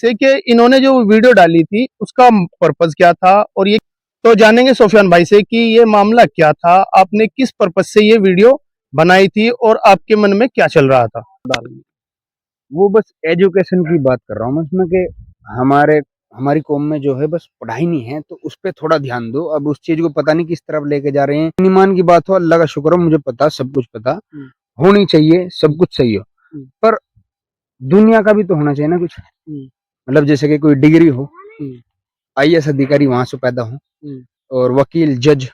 से कि इन्होंने जो वीडियो डाली थी उसका पर्पस क्या था, और ये तो जानेंगे सुफियान भाई से कि ये मामला क्या था, आपने किस पर्पस से ये वीडियो बनाई थी और आपके मन में क्या चल रहा था। वो बस एजुकेशन की बात कर रहा हूँ मैं उसमें कि हमारे हमारी कौम में जो है बस पढ़ाई नहीं है, तो उस पर थोड़ा ध्यान दो। अब उस चीज को पता नहीं किस तरफ लेके जा रहे हैं। ईमान की बात हो, अल्लाह का शुक्र हो, मुझे पता, सब कुछ पता होनी चाहिए, सब कुछ सही हो, पर दुनिया का भी तो होना चाहिए ना कुछ। मतलब जैसे कि कोई डिग्री हो, आईएएस अधिकारी वहां से पैदा हो, और वकील जज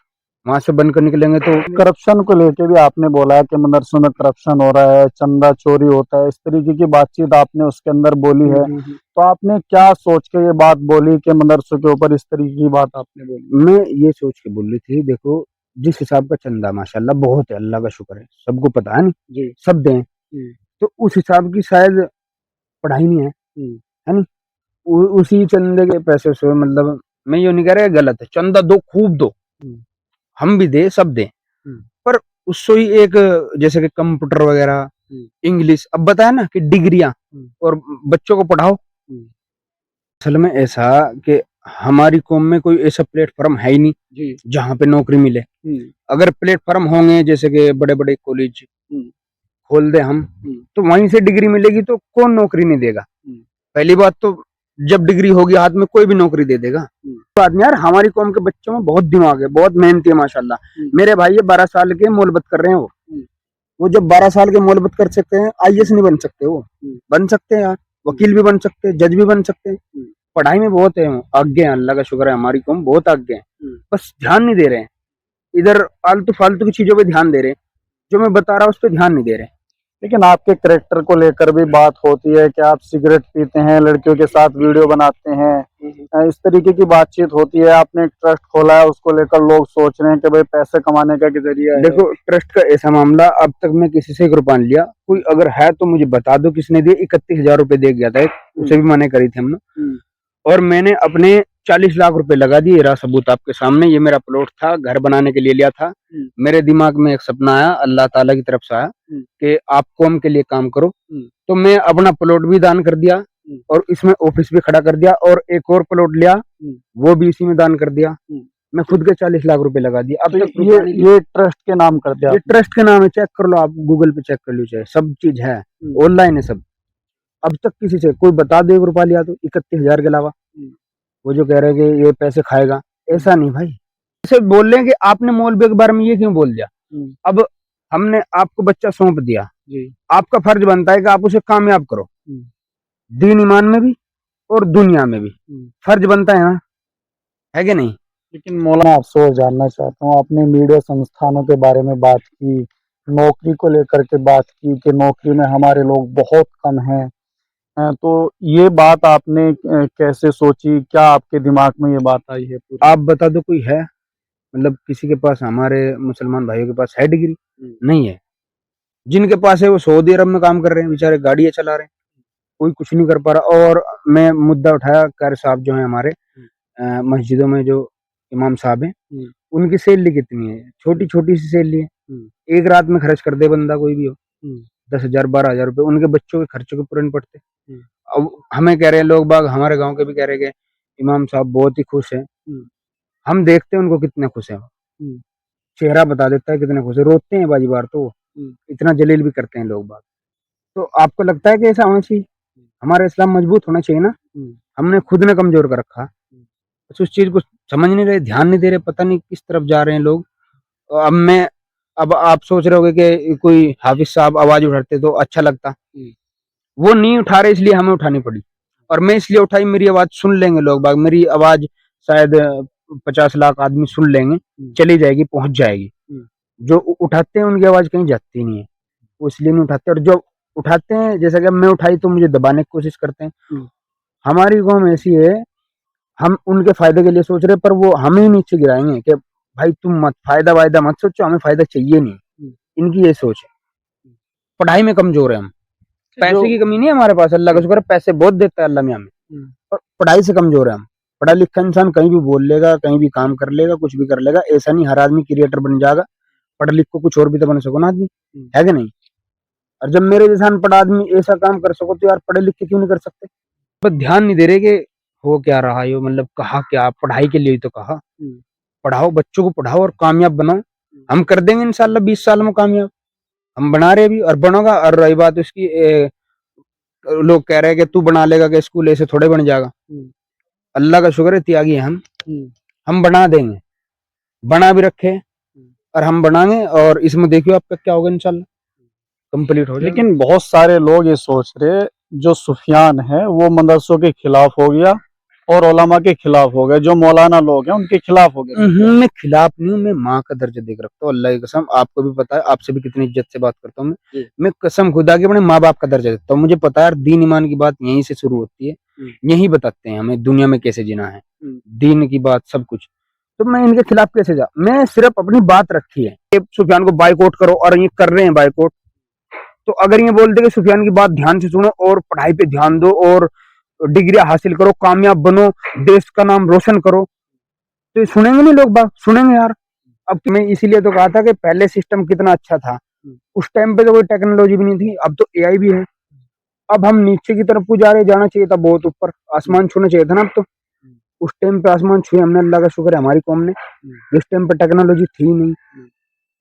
वहां से बनकर निकलेंगे तो करप्शन को लेके भी आपने बोला है कि मदरसों में करप्शन हो रहा है, चंदा चोरी होता है, इस तरीके की बातचीत आपने उसके अंदर बोली है। तो आपने क्या सोच के ये बात बोली कि मदरसों के ऊपर इस तरीके की बात आपने बोली? मैं ये सोच के बोल रही थी, देखो जिस हिसाब का चंदा माशाल्लाह बहुत है, अल्लाह का शुक्र है, सबको पता है नहीं, सब दें, तो उस हिसाब की शायद पढ़ाई नहीं है नहीं। उसी चंदे के पैसे से, मतलब मैं ये नहीं कह रहा गलत है, चंदा दो, खूब दो, हम भी दे, सब दे, पर उससे ही एक जैसे कि कंप्यूटर वगैरह, इंग्लिश, अब बताया ना कि डिग्रियां, और बच्चों को पढ़ाओ। असल में ऐसा कि हमारी कौम में कोई ऐसा प्लेटफॉर्म है ही नहीं जहाँ पे नौकरी मिले। अगर प्लेटफॉर्म होंगे जैसे कि बड़े बड़े कॉलेज खोल दे हम, तो वहीं से डिग्री मिलेगी, तो कौन नौकरी नहीं देगा। पहली बात तो जब डिग्री होगी हाथ में, कोई भी नौकरी दे देगा। बात नहीं यार, हमारी कौम के बच्चों में बहुत दिमाग है, बहुत मेहनती है माशाल्लाह। मेरे भाई ये 12 साल के मोलबत कर रहे हैं, वो जब 12 साल के मोलबत कर सकते हैं, आईएएस नहीं बन सकते, वो बन सकते हैं यार, वकील भी बन सकते हैं, जज भी बन सकते हैं। पढ़ाई में बहुत है, आगे हैं, अल्लाह का शुक्र है, हमारी कौम बहुत आगे है, बस ध्यान नहीं दे रहे हैं। इधर फालतू फालतू की चीजों पे ध्यान दे रहे हैं, जो मैं बता रहा हूँ उस पर ध्यान नहीं दे रहे। लेकिन आपके कैरेक्टर को लेकर भी बात होती है कि आप सिगरेट पीते हैं, लड़कियों के साथ वीडियो बनाते हैं, इस तरीके की बातचीत होती है। आपने एक ट्रस्ट खोला है, उसको लेकर लोग सोच रहे हैं कि भाई पैसे कमाने का जरिया है। देखो ट्रस्ट का ऐसा मामला, अब तक मैं किसी से 1 रुपया नहीं लिया, कोई अगर है तो मुझे बता दो किसने दिए। 31,000 रुपए दे गया था, उसे भी मना करी थी हमने, और मैंने अपने 40 लाख रुपए लगा दिए। रहा सबूत आपके सामने, ये मेरा प्लॉट था, घर बनाने के लिए लिया था। मेरे दिमाग में एक सपना आया, अल्लाह ताला की तरफ से आया कि आप कौम के लिए काम करो, तो मैं अपना प्लॉट भी दान कर दिया, और इसमें ऑफिस भी खड़ा कर दिया, और एक और प्लॉट लिया, वो भी इसी में दान कर दिया। मैं खुद के 40 लाख रुपए लगा दिए। अब तक ये ट्रस्ट के नाम कर दिया? ये ट्रस्ट के नाम है, चेक कर लो आप, गूगल पे चेक कर लीजिए, सब चीज है, ऑनलाइन है सब। अब तक किसी से कोई बता दो 1 रुपया लिया तो, 31,000 के अलावा। वो जो कह रहे हैं कि ये पैसे खाएगा, ऐसा नहीं भाई। ऐसे बोल रहे हैं कि आपने मौलवी के बारे में ये क्यों बोल दिया। अब हमने आपको बच्चा सौंप दिया, आपका फर्ज बनता है कि आप उसे कामयाब करो, दीन ईमान में भी और दुनिया में भी फर्ज बनता है ना, है कि नहीं। लेकिन मौलाना, अफसोस जानना चाहता हूँ, आपने मीडिया संस्थानों के बारे में बात की, नौकरी को लेकर के बात की कि नौकरी में हमारे लोग बहुत कम हैं, तो ये बात आपने कैसे सोची? क्या आपके दिमाग में ये बात आई है पूरी? आप बता दो कोई है, मतलब किसी के पास, हमारे मुसलमान भाइयों के पास है डिग्री? नहीं है। जिनके पास है वो सऊदी अरब में काम कर रहे हैं, बेचारे गाड़ियां चला रहे हैं, कोई कुछ नहीं कर पा रहा। और मैं मुद्दा उठाया, कारी साहब जो है हमारे मस्जिदों में जो इमाम साहब हैं, उनकी सैलरी कितनी है, छोटी छोटी सी सैलरी है, एक रात में खर्च कर दे बंदा कोई भी हो, 10,000 12,000 रुपए, उनके बच्चों के खर्चों के पूरे नहीं पड़ते। अब हमें कह रहे हैं लोग बाग, हमारे गांव के भी कह रहे हैं कि इमाम साहब बहुत ही खुश हैं। हम देखते हैं उनको कितने खुश हैं, चेहरा बता देता है कितने खुश है, रोते हैं बाजी बार, तो इतना जलील भी करते हैं लोग बाग। तो आपको लगता है कि ऐसा होना चाहिए? हमारा इस्लाम मजबूत होना चाहिए ना। हमने खुद ने कमजोर कर रखा, बस उस चीज को समझ नहीं रहे, ध्यान नहीं दे रहे, पता नहीं किस तरफ जा रहे हैं लोग। अब आप सोच रहे होगे कि कोई हाफिज साहब आवाज उठाते तो अच्छा लगता, वो नहीं उठा रहे इसलिए हमें उठानी पड़ी, और मैं इसलिए उठाई, मेरी आवाज सुन लेंगे लोग बाग, मेरी आवाज शायद 50 लाख आदमी सुन लेंगे, चली जाएगी, पहुंच जाएगी। जो उठाते हैं उनकी आवाज कहीं जाती नहीं है, वो इसलिए नहीं उठाते, और जो उठाते हैं, जैसा कि मैं उठाई तो मुझे दबाने की कोशिश करते हैं। हमारी कौम ऐसी है, हम उनके फायदे के लिए सोच रहे, पर वो हमें ही नीचे गिराएंगे कि भाई तुम मत फायदा वायदा मत सोचो, हमें फायदा चाहिए नहीं। इनकी ये सोच है। पढ़ाई में कमजोर है हम, पैसे की कमी नहीं है हमारे पास, अल्लाह का शुक्र है, पैसे बहुत देता है अल्लाह में हमें, और पढ़ाई से कमजोर है हम। पढ़ा लिखा इंसान कहीं भी बोल लेगा, कहीं भी काम कर लेगा, कुछ भी कर लेगा, ऐसा नहीं हर आदमी क्रिएटर बन जाएगा। पढ़ लिख को कुछ और भी तो बन सको ना आदमी, है कि नहीं। और जब मेरे जैसा अनपढ़ आदमी ऐसा काम कर सको, तो यार पढ़े लिख के क्यों नहीं कर सकते। बस ध्यान नहीं दे रहे कि हो क्या रहा है, मतलब कहा क्या, पढ़ाई के लिए ही तो कहा। पढ़ाओ, बच्चों को पढ़ाओ और कामयाब बनाओ। हम कर देंगे इंशाल्लाह 20 साल में कामयाब। हम बना रहे भी और बनोगा। और रही बात उसकी, लोग कह रहे हैं कि तू बना लेगा कि स्कूल ऐसे थोड़े बन जाएगा। अल्लाह का शुक्र है, त्यागी है हम बना देंगे, बना भी रखे और हम बनाएंगे। और इसमें देखियो आपका क्या होगा, इंशाल्लाह कंप्लीट हो जाएगा। लेकिन बहुत सारे लोग ये सोच रहे, जो सुफियान है वो मदरसों के खिलाफ हो गया और उलमा के खिलाफ हो गया, जो मौलाना लोग हैं उनके खिलाफ हो गया। मैं खिलाफ नहीं हूँ, मैं माँ का दर्जा देख रखता हूँ, अल्लाह की कसम। आपको भी पता है, आपसे भी कितनी इज्जत से बात करता हूँ मैं कसम खुदा की अपने माँ बाप का दर्जा देता हूँ। मुझे पता है दीन ईमान की बात यहीं से शुरू होती है, यही बताते हैं हमें दुनिया में कैसे जीना है, दीन की बात सब कुछ। तो मैं इनके खिलाफ कैसे जा, मैं सिर्फ अपनी बात रखी है कि सुफियान को बाइकआउट करो, और ये कर रहे हैं बाइकआउट। तो अगर ये बोलते कि सुफियान की बात ध्यान से सुनो और पढ़ाई पे ध्यान दो और डिग्री हासिल करो, कामयाब बनो, देश का नाम रोशन करो, तो ये सुनेंगे नहीं लोग, बात सुनेंगे यार। अब मैं इसीलिए तो कहा था कि पहले सिस्टम कितना अच्छा था, उस टाइम पे तो कोई टेक्नोलॉजी भी नहीं थी, अब तो एआई भी है। अब हम नीचे की तरफ को जा रहे, जाना चाहिए था बहुत ऊपर, आसमान छूना चाहिए था ना। अब तो उस टाइम पे आसमान छुए हमने, अल्लाह का शुक्र है हमारी कौम ने। जिस टाइम पे टेक्नोलॉजी थी नहीं,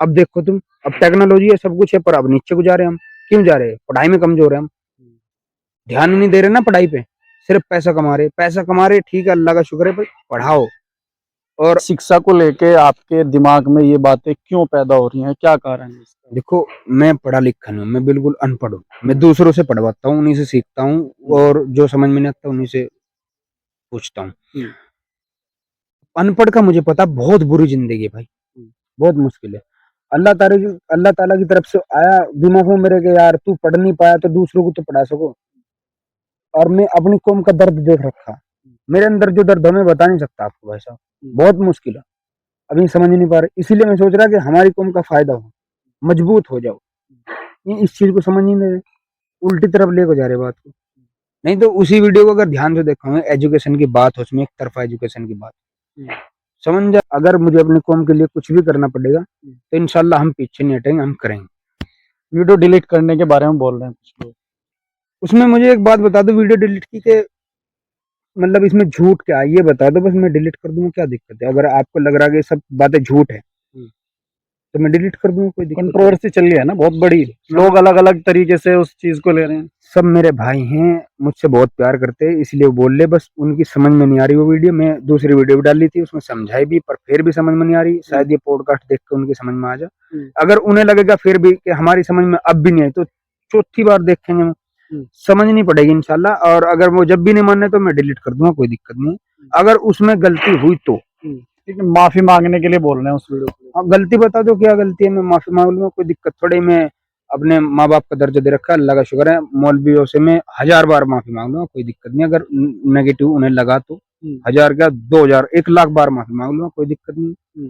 अब देखो तुम, अब टेक्नोलॉजी है, सब कुछ है, पर अब नीचे को जा रहे हैं हम। क्यों जा रहे हैं? पढ़ाई में कमजोर है हम, ध्यान नहीं दे रहे ना पढ़ाई पे, सिर्फ पैसा कमा रहे, पैसा कमा रहे, ठीक है, अल्लाह का शुक्र है, पर पढ़ाओ। और शिक्षा को लेके आपके दिमाग में ये बातें क्यों पैदा हो रही हैं, क्या कारण है इसका? देखो, मैं पढ़ा लिखा नहीं हूँ, मैं बिल्कुल अनपढ़ हूँ। मैं दूसरों से पढ़वाता हूँ, उन्हीं से सीखता हूँ, और जो समझ में नहीं आता उन्हीं से पूछता हूँ। अनपढ़ का मुझे पता, बहुत बुरी जिंदगी है भाई, बहुत मुश्किल है। अल्लाह ताला की तरफ से आया दिमाग में मेरे के, यार तू पढ़ नहीं पाया तो दूसरों को तो पढ़ा सको। और मैं अपनी कौम का दर्द देख रखा, मेरे अंदर जो दर्द है मैं बता नहीं सकता आपको भाई साहब, बहुत मुश्किल है, अभी समझ नहीं पा रहे। इसीलिए मैं सोच रहा कि हमारी कौम का फायदा हो, मजबूत हो जाओ। ये इस चीज को समझ नहीं दे रहे, उल्टी तरफ लेकर जा रहे बात को। नहीं तो उसी वीडियो को अगर ध्यान से देखोगे, एजुकेशन की बात हो, उसमें एक तरफा एजुकेशन की बात, समझ जा। अगर मुझे अपनी कौम के लिए कुछ भी करना पड़ेगा तो इंशाल्लाह हम पीछे नहीं हटेंगे, हम करेंगे। वीडियो डिलीट करने के बारे में बोल रहे हैं कुछ लोग। उसमें मुझे एक बात बता दो, वीडियो डिलीट की के मतलब इसमें झूठ क्या है ये बता दो, बस मैं डिलीट कर दूंगा, क्या दिक्कत है? अगर आपको लग रहा है कि सब बातें झूठ है तो मैं डिलीट कर दूंगा, कोई दिक्कत नहीं। कंट्रोवर्सी चल रही है ना बहुत बड़ी, लोग अलग अलग तरीके से उस चीज को ले रहे हैं। सब मेरे भाई हैं, मुझसे बहुत प्यार करते हैं, इसलिए वो बोल ले, बस उनकी समझ में नहीं आ रही वो वीडियो। मैं दूसरी वीडियो भी डाली थी, उसमें समझाई भी, पर फिर भी समझ में नहीं आ रही। शायद ये पॉडकास्ट देख के उनकी समझ में आ जाए। अगर उन्हें लगेगा फिर भी कि हमारी समझ में अब भी नहीं आई, तो चौथी बार देखेंगे, समझ नहीं पड़ेगी इंशाल्लाह। और अगर वो जब भी नहीं माने तो मैं डिलीट कर दूंगा, कोई दिक्कत नहीं है। अगर उसमें गलती हुई तो माफी मांगने के लिए बोल रहे हैं उस वीडियो को। हाँ, गलती बता दो क्या गलती है, मैं माफी मांग लूंगा, कोई दिक्कत थोड़ी। मैं अपने माँ बाप का दर्जा दे रखा है, अल्लाह का शुक्र है। मौलवियों से मैं 1000 बार माफी मांग लूंगा, कोई दिक्कत नहीं। अगर नेगेटिव उन्हें लगा तो 1000 क्या 2000 1 लाख बार माफी मांग लूंगा, कोई दिक्कत नहीं।